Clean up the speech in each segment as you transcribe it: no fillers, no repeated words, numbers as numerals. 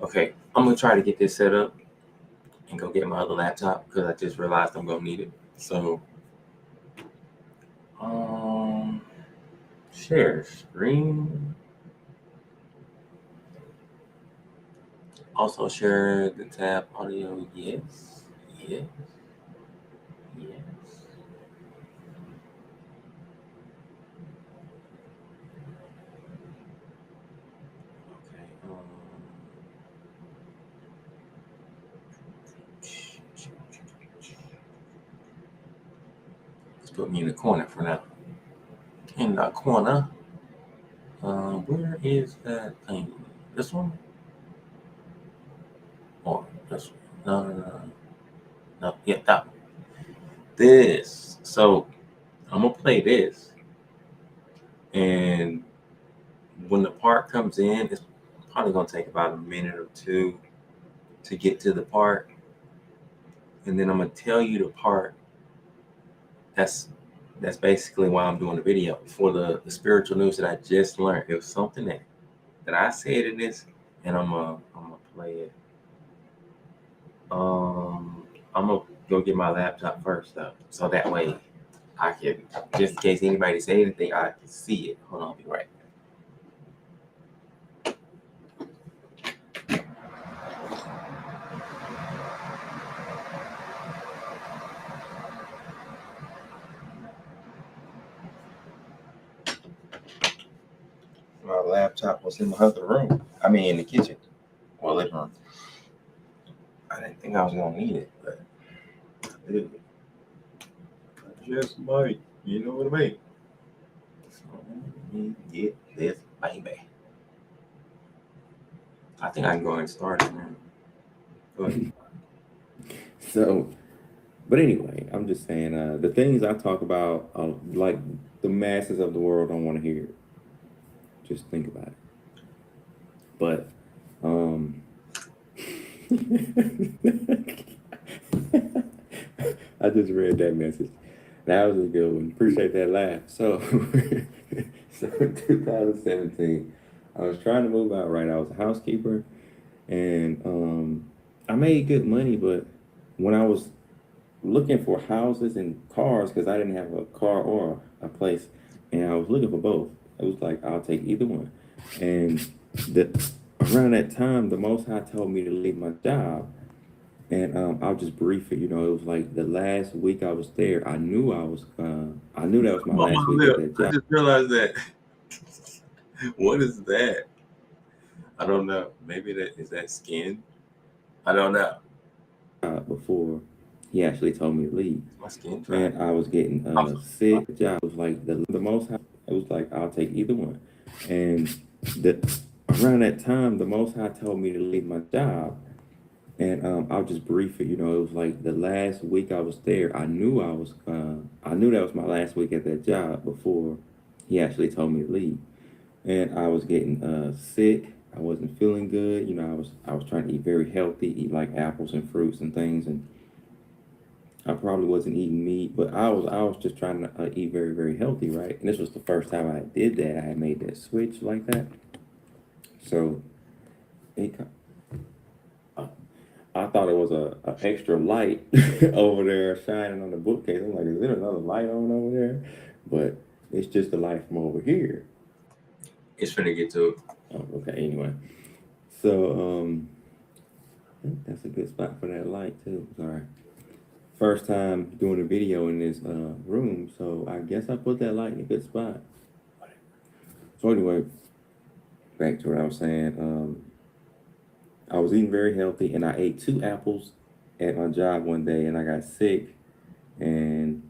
Okay, I'm gonna try to get this set up and go get my other laptop because I just realized I'm gonna need it. So, share screen. Also share the tab audio. Yes, yes, yes. Okay. Let's put me in the corner for now. In the corner. Where is that thing? This one? Or this one? No. Yeah, that one. This. So I'm gonna play this, and when the part comes in, it's probably gonna take about a minute or two to get to the part, and then I'm gonna tell you the part that's basically why I'm doing the video for the spiritual news that I just learned. It was something that I said in this, and I'm gonna play it. I'm gonna go get my laptop first though, so that way I can, just in case anybody say anything, I can see it. Hold on, I'll be right back. My laptop was in the other room. I mean, in the kitchen or living room. I didn't think I was gonna need it, but I did. I just might. You know what I mean? So let me get this baby. I think I can go ahead and start it now. Go ahead. So, but anyway, I'm just saying the things I talk about, like the masses of the world don't want to hear. Just think about it. But, I just read that message. That was a good one. Appreciate that laugh. So, so in 2017, I was trying to move out right. I was a housekeeper, and I made good money, but when I was looking for houses and cars, because I didn't have a car or a place, and I was looking for both. It was like I'll take either one. And the around that time, the Most High told me to leave my job, and I'll just brief it. It was like the last week I was there. I knew that was my Come on, last my week at lip. that I job. just realized that. What is that? I don't know. Maybe that skin. I don't know. Before he actually told me to leave. Is my skin dry? And I was getting I'm so sick. The job was like the Most High. It was like I'll take either one. And the around that time, the Most High told me to leave my job. And I'll just brief it. It was like the last week I was there. I knew that was my last week at that job before he actually told me to leave. And I was getting sick. I wasn't feeling good. I was trying to eat very healthy, eat like apples and fruits and things, and I probably wasn't eating meat, but I was just trying to eat very, very healthy, right? And this was the first time I did that. I had made that switch like that. So it, I thought it was a extra light over there shining on the bookcase. I'm like, is there another light on over there? But it's just the light from over here. It's finna get to it. Oh, okay. Anyway, so I think that's a good spot for that light too. Sorry. First time doing a video in this room, so I guess I put that light in a good spot. So anyway, back to what I was saying. I was eating very healthy, and I ate 2 apples at my job one day, and I got sick, and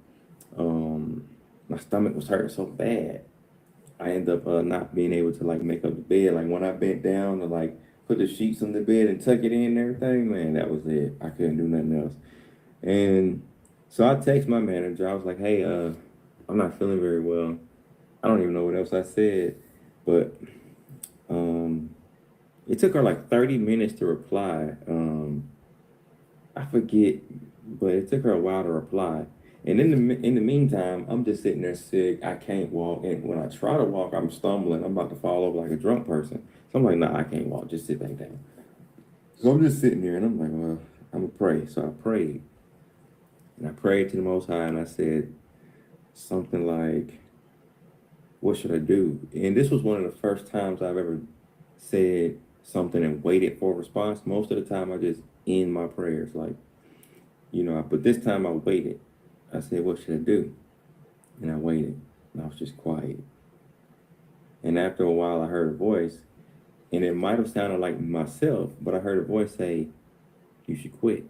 my stomach was hurting so bad. I ended up not being able to like make up the bed. Like when I bent down to like put the sheets on the bed and tuck it in and everything, man, that was it. I couldn't do nothing else. And so I text my manager. I was like, "Hey, I'm not feeling very well." I don't even know what else I said, but um, it took her like 30 minutes to reply. I forget, but it took her a while to reply. And in the meantime, I'm just sitting there sick. I can't walk, and when I try to walk, I'm stumbling. I'm about to fall over like a drunk person. So I'm like, nah, I can't walk. Just sit back down. So I'm just sitting there, and I'm like, well, I'm gonna pray. So I prayed, and I prayed to the Most High, and I said something like, "What should I do?" And this was one of the first times I've ever said something and waited for a response. Most of the time, I just end my prayers, like, but this time I waited. I said, "What should I do?" And I waited, and I was just quiet. And after a while, I heard a voice, and it might have sounded like myself, but I heard a voice say, "You should quit."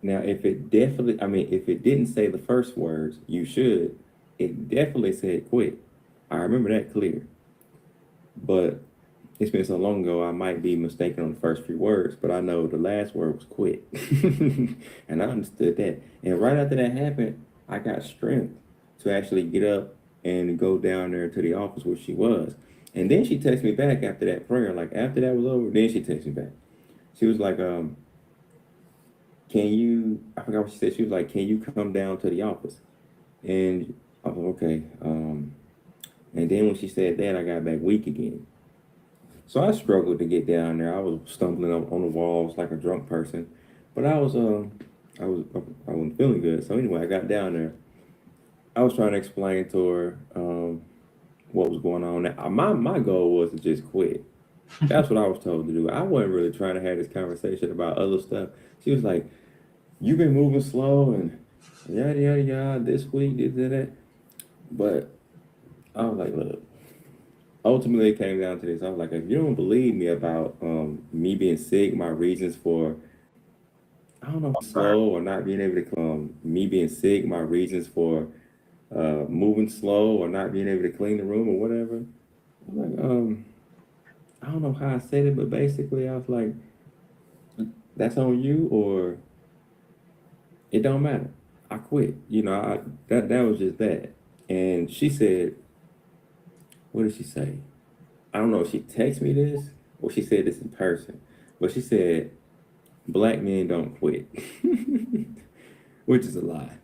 Now, if it didn't say the first words, "you should," it definitely said quit. I remember that clear. But it's been so long ago, I might be mistaken on the first few words, but I know the last word was quit. And I understood that. And right after that happened, I got strength to actually get up and go down there to the office where she was. And then she texted me back after that prayer. Like after that was over, then she texted me back. She was like, can you, I forgot what she said. She was like, can you come down to the office? And I was like, okay. And then when she said that, I got back weak again. So I struggled to get down there. I was stumbling up on the walls like a drunk person, but I wasn't feeling good. So anyway, I got down there. I was trying to explain to her what was going on. Now, my goal was to just quit. That's what I was told to do. I wasn't really trying to have this conversation about other stuff. She was like, "You've been moving slow and yada yada yada this week, this and that." But I was like, "Look." Ultimately, it came down to this. I was like, if you don't believe me about me being sick, my reasons for I don't know Fine. slow or not being able to me being sick, my reasons for moving slow or not being able to clean the room or whatever. I'm like, I don't know how I said it, but basically, I was like, that's on you, or it don't matter. I quit. That was just that. And she said, what did she say? I don't know if she texted me this or she said this in person, but she said, black men don't quit, which is a lie.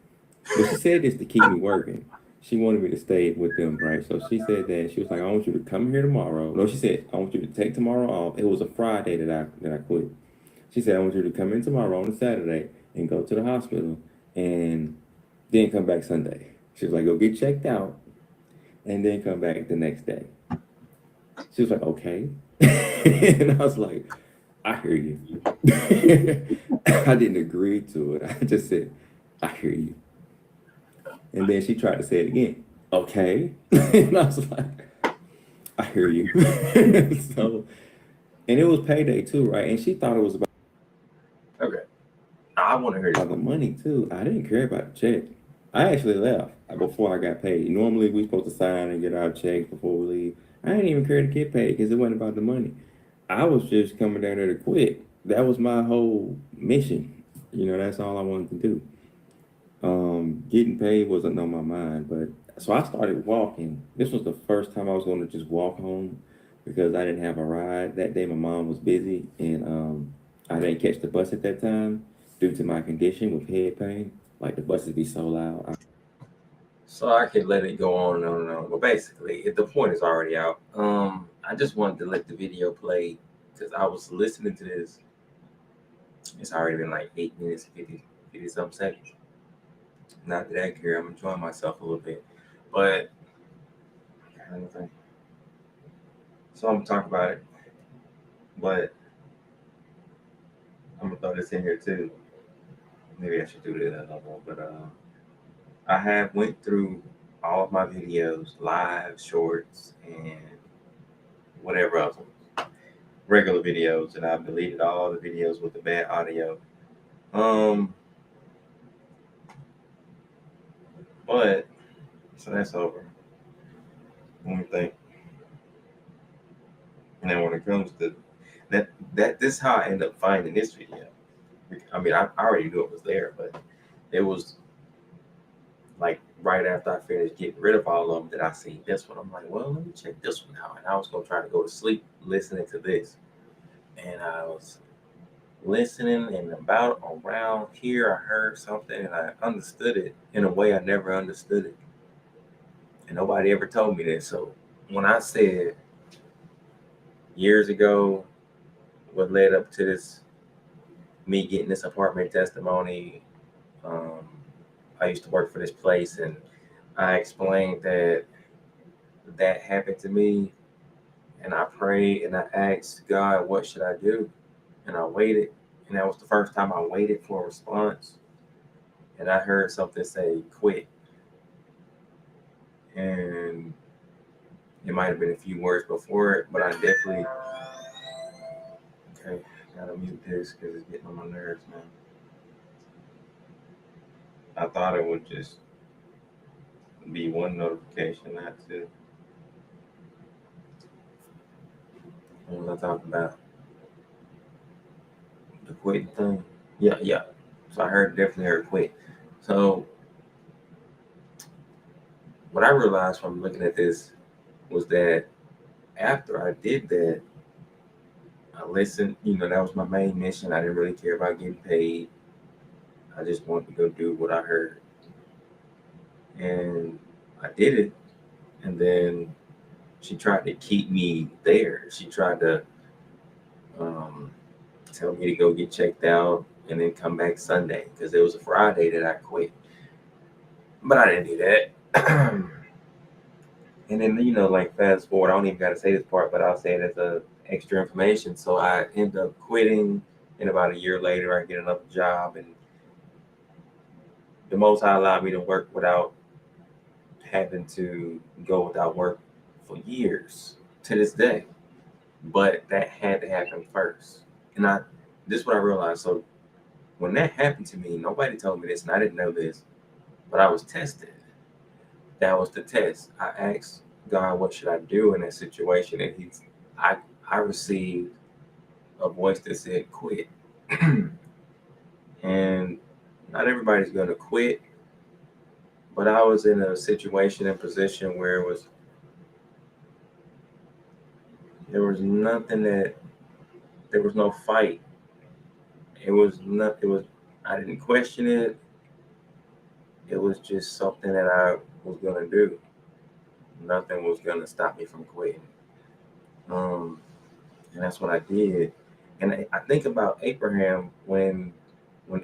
But she said this to keep me working. She wanted me to stay with them, right? So she said that she was like, "I want you to come here tomorrow." No, she said, "I want you to take tomorrow off." It was a Friday that I quit. She said, "I want you to come in tomorrow on a Saturday and go to the hospital and then come back Sunday." She was like, "Go get checked out and then come back the next day." She was like, "Okay," and I was like, "I hear you." I didn't agree to it. I just said, "I hear you." And then she tried to say it again. Okay. And I was like, I hear you. So, and it was payday too, right? And she thought it was Okay. I want to hear this about the one. money too. I didn't care about the check. I actually left before I got paid. Normally we supposed to sign and get our checks before we leave. I didn't even care to get paid because it wasn't about the money. I was just coming down there to quit. That was my whole mission. That's all I wanted to do. Getting paid wasn't on my mind, but so I started walking. This was the first time I was going to just walk home because I didn't have a ride that day. My mom was busy, and I didn't catch the bus at that time due to my condition with head pain. Like the buses be so loud. So I could let it go on and on and on. Well, basically, the point is already out. I just wanted to let the video play because I was listening to this. It's already been like 8 minutes, 50 something seconds. Not that I care. I'm enjoying myself a little bit. But, so I'm going to talk about it. But I'm going to throw this in here too. Maybe I should do that level. But I have went through all of my videos, live, shorts, and whatever else, regular videos, and I've deleted all the videos with the bad audio. Um, but so that's over. Let me think. Now, when it comes to this is how I end up finding this video. I mean, I already knew it was there, but it was like right after I finished getting rid of all of them that I seen this one. I'm like, well, let me check this one out. And I was gonna try to go to sleep listening to this, and I was listening, and about around here, I heard something and I understood it in a way I never understood it. And nobody ever told me this. So when I said years ago what led up to this, me getting this apartment testimony, um, I used to work for this place, and I explained that happened to me, and I prayed and I asked God, what should I do? And I waited, and that was the first time I waited for a response. And I heard something say, quit. And it might have been a few words before it, but I definitely, okay, gotta mute this because it's getting on my nerves now. I thought it would just be one notification, not two. What was I talking about? The quitting thing? Yeah, yeah. So I definitely heard quit. So what I realized from looking at this was that after I did that, I listened. That was my main mission. I didn't really care about getting paid. I just wanted to go do what I heard. And I did it. And then she tried to keep me there. She tried to um, tell me to go get checked out and then come back Sunday because it was a Friday that I quit. But I didn't do that. And then, like fast forward, I don't even got to say this part, but I'll say it as a extra information. So I end up quitting, and about a year later, I get another job, and the Most High allowed me to work without having to go without work for years to this day. But that had to happen first. And this is what I realized. So when that happened to me, nobody told me this, and I didn't know this, but I was tested. That was the test. I asked God, what should I do in that situation? And I received a voice that said, quit. And not everybody's going to quit, but I was in a situation and position where there was nothing there was no fight. I didn't question it. It was just something that I was going to do. Nothing was going to stop me from quitting. And that's what I did. And I think about Abraham when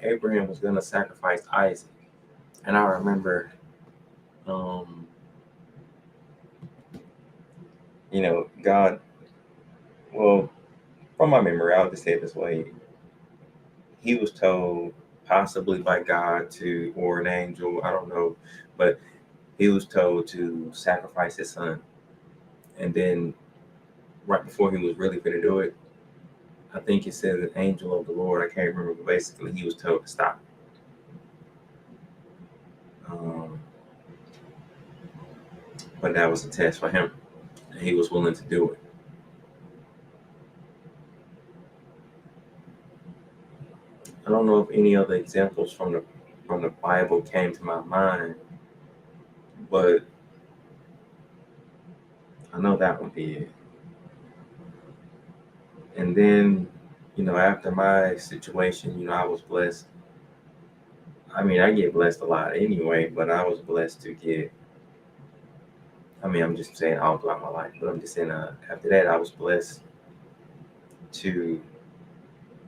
Abraham was going to sacrifice Isaac. And I remember, um, God, well, from my memory, I'll just say it this way. He was told, possibly by God or an angel, I don't know, but he was told to sacrifice his son. And then right before he was really going to do it, I think it said an angel of the Lord, I can't remember, but basically he was told to stop. Um, but that was a test for him. And he was willing to do it. I don't know if any other examples from the Bible came to my mind, but I know that one did. And then, after my situation, I was blessed. I mean, I get blessed a lot anyway, but I was blessed to get. I mean, I'm just saying all throughout my life, but I'm just saying after that, I was blessed to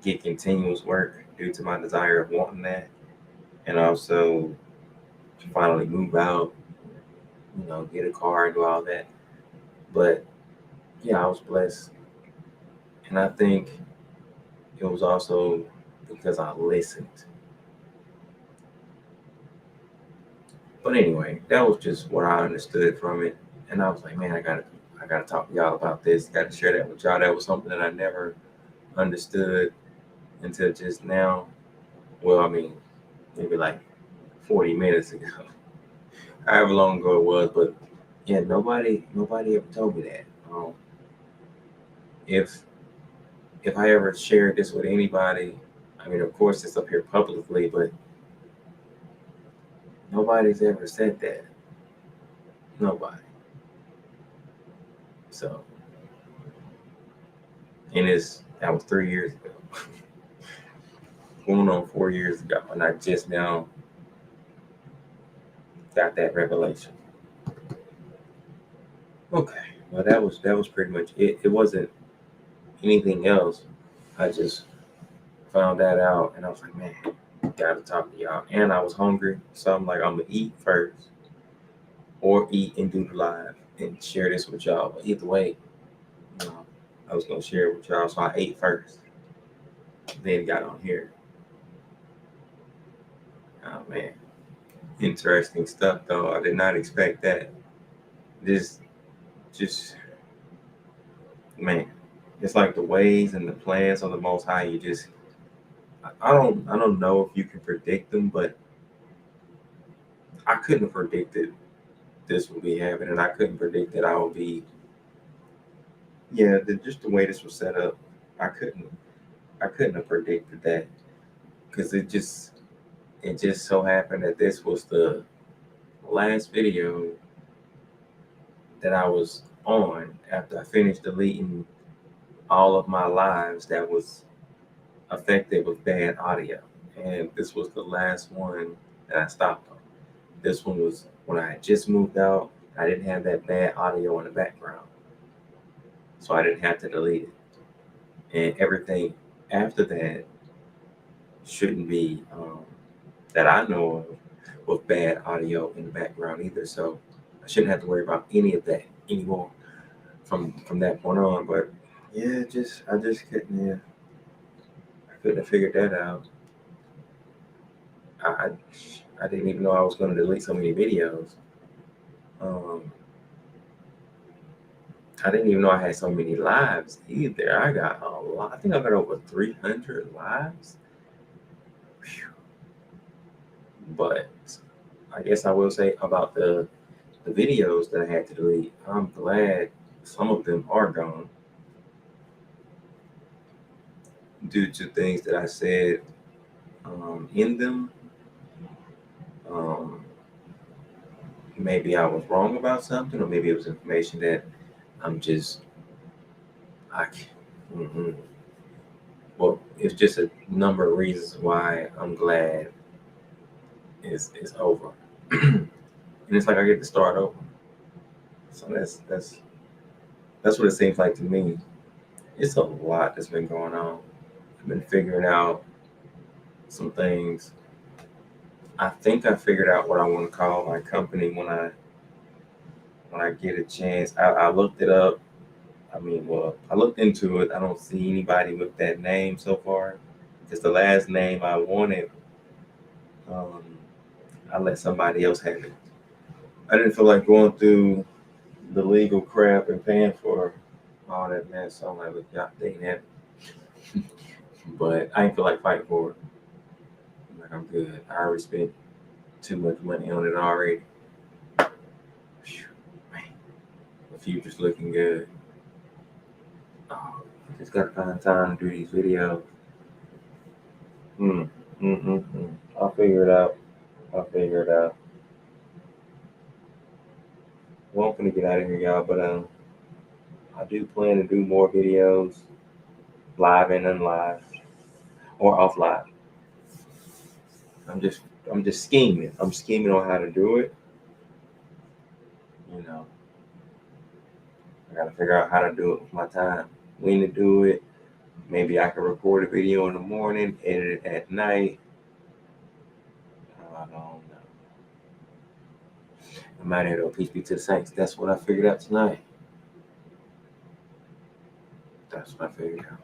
get continuous work due to my desire of wanting that, and also to finally move out, get a car and do all that. But yeah, I was blessed. And I think it was also because I listened. But anyway, that was just what I understood from it. And I was like, man, I gotta talk to y'all about this. Gotta share that with y'all. That was something that I never understood until just now. Well, I mean, maybe like 40 minutes ago. However long ago it was, but yeah, nobody ever told me that. If I ever shared this with anybody, I mean, of course it's up here publicly, but nobody's ever said that. Nobody. So, that was 3 years ago. going on 4 years ago, and I just now got that revelation. Okay, well that was pretty much it. It wasn't anything else. I just found that out, and I was like, man, gotta talk to y'all. And I was hungry, so I'm like, I'm gonna eat first, or eat and do the live and share this with y'all. But either way, you know, I was gonna share it with y'all, so I ate first, then got on here. Oh man, interesting stuff though. I did not expect that. This just man, it's like the ways and the plans of the Most High. You just I don't know if you can predict them, but I couldn't have predicted this would be happening. I couldn't predict that I would be. Yeah, just the way this was set up, I couldn't have predicted that because it just so happened that this was the last video that I was on after I finished deleting all of my lives that was affected with bad audio, and this was the last one that I stopped on. This one was when I had just moved out. I didn't have that bad audio in the background, so I didn't have to delete it. And everything after that shouldn't be that I know of with bad audio in the background either. So I shouldn't have to worry about any of that anymore from that point on. But yeah, I just couldn't. Yeah, I couldn't have figured that out. I I didn't even know I was going to delete so many videos. Um, I didn't even know I had so many lives either. I got a lot. I think I got over 300 lives. Whew. But I guess I will say about the videos that I had to delete. I'm glad some of them are gone due to things that I said in them. Um, Maybe I was wrong about something, or maybe it was information that I'm just I can't. Well, it's just a number of reasons why I'm glad it's over, and it's like I get to start over. So that's what it seems like to me. It's a lot that's been going on. I've been figuring out some things. I think I figured out what I want to call my company when I get a chance. I looked it up. I mean, well, I looked into it. I don't see anybody with that name so far. It's the last name I wanted. Um, I let somebody else have it. I didn't feel like going through the legal crap and paying for all that mess. So I'm like, look, y'all, they can have it. But I didn't feel like fighting for it. I'm like, I'm good. I already spent too much money on it already. Whew, man, the future's looking good. Oh, I just gotta find time to do these videos. I'll figure it out. I'll figure it out. Well, I'm gonna get out of here, y'all. But I do plan to do more videos, live and unlive, or off live. I'm just I'm just scheming. I'm scheming on how to do it. You know, I gotta figure out how to do it with my time. When to do it. Maybe I can record a video in the morning, edit it at night. I don't know. I'm out here though. Peace be to the saints. That's what I figured out tonight. That's what I figured out.